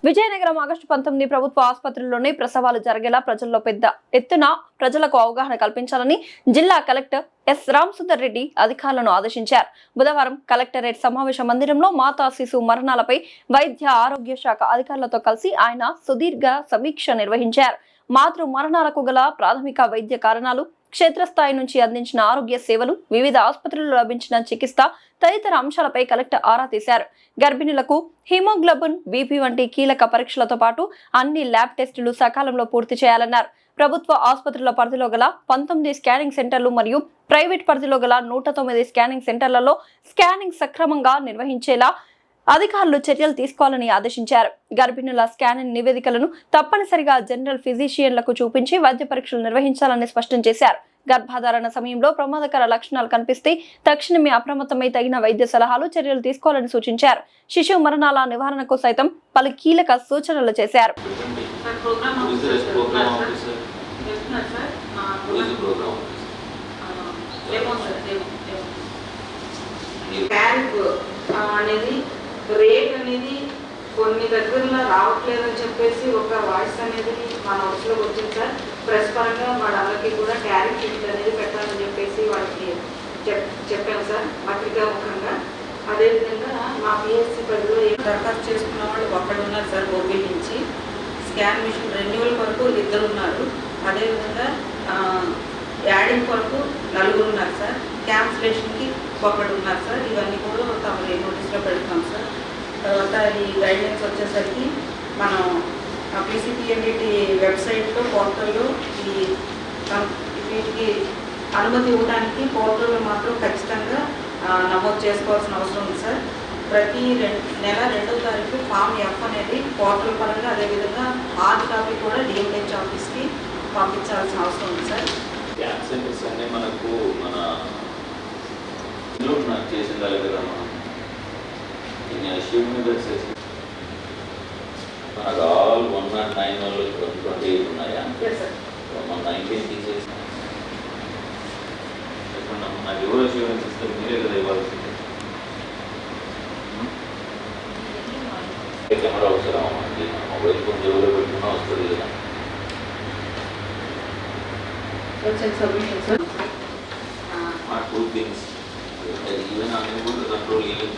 Vizianagaram August 19 ప్రభుత్వ ఆసుపత్రుల్లోనే ప్రసవాలు జరిగేలా ప్రజల్లో పెద్ద ఎత్తున ప్రజలకు అవగాహన కల్పించాలని జిల్లా కలెక్టర్ ఎస్ రామసుందర్ రెడ్డి అధికారులను ఆదేశించారు. బుధవారం కలెక్టరేట్ సమావేశ మందిరంలో మాతా శిశు మరణాలపై వైద్య ఆరోగ్య శాఖ అధికారులతో కలిసి ఆయన సుదీర్ఘ సమీక్ష నిర్వహించారు. మాతృ మరణాలకు గల ప్రాథమిక వైద్య కారణాలు, క్షేత్రస్థాయి నుంచి అందించిన ఆరోగ్య సేవలు, వివిధ ఆసుపత్రుల్లో లభించిన చికిత్స తదితర అంశాలపై కలెక్టర్ ఆరా తీశారు. గర్భిణులకు హిమోగ్లోబిన్, బీపీ వంటి కీలక పరీక్షలతో పాటు అన్ని ల్యాబ్ టెస్టులు సకాలంలో పూర్తి చేయాలన్నారు. ప్రభుత్వ ఆసుపత్రుల పరిధిలో గల 19 స్కానింగ్ సెంటర్లు మరియు ప్రైవేట్ పరిధిలో గల 109 స్కానింగ్ సెంటర్లలో స్కానింగ్ సక్రమంగా నిర్వహించేలా అధికారులు చర్యలు తీసుకోవాలని ఆదేశించారు. గర్భిణుల స్కానింగ్ నివేదికలను తప్పనిసరిగా జనరల్ ఫిజిషియన్లకు చూపించి వైద్య పరీక్షలు నిర్వహించాలని స్పష్టం చేశారు. గర్భధారణ సమయంలో ప్రమాదకర లక్షణాలు కనిపిస్తే తక్షణమే అప్రమత్తమై తగిన వైద్య సలహాలు, చర్యలు తీసుకోవాలని సూచించారు. శిశు మరణాల నివారణకు సైతం పలు కీలక సూచనలు చేశారు. రేట్ అనేది కొన్ని దగ్గరలో రావట్లేదని చెప్పేసి ఒక వాయిస్ అనేది మన హౌస్లోకి వచ్చింది సార్. ప్రెస్ పరంగా వాళ్ళందరికీ కూడా క్యారెట్ షీట్ అనేది పెట్టాలని చెప్పేసి వాళ్ళకి చెప్పాము సార్, పత్రికాముఖంగా. అదేవిధంగా మా పిఎస్సి పరిధిలో దరఖాస్తు చేసుకున్న వాళ్ళు ఒక్కడు ఉన్నారు సార్. బొబ్బిల్ నుంచి స్కాన్ మిషన్ రెన్యువల్ కొరకు 2 ఉన్నారు. అదేవిధంగా యాడింగ్ కొరకు 4 ఉన్నారు సార్. క్యాన్సిలేషన్కి 1 ఉన్నారు సార్. ఇవన్నీ కూడా తమ నోటీస్లో పెడతాం సార్. తర్వాత ఈ గైడ్లైన్స్ వచ్చేసరికి మనం పీసీపీఎన్డిటి వెబ్సైట్లో, పోర్టల్లో వీటికి అనుమతి ఇవ్వడానికి పోర్టల్లో మాత్రం ఖచ్చితంగా నమోదు చేసుకోవాల్సిన అవసరం ఉంది సార్. ప్రతి నెల 2వ తారీఖు ఫామ్ F అనేది పోర్టల్ పరంగా, అదేవిధంగా హార్డ్ కాపీ కూడా డిఎంహెచ్ ఆఫీస్కి పంపించాల్సిన అవసరం ఉంది సార్. క్యాన్సర్స్ అన్నీ మనకు మన చేసిన కదా మనకు ఆల్ 109 వాళ్ళు 28 ఉన్నాయా? మన 19 తీసేసి నాకు ఎవరు అష్యూరెన్స్ ఇస్తే మీరే కదా ఇవ్వాల్సింది. కెమెరా అవసరం మనకి, మొబైల్ ఫోన్ జోలో పెట్టుకున్నా వస్తుంది కదా. మా 2 things even unable to control even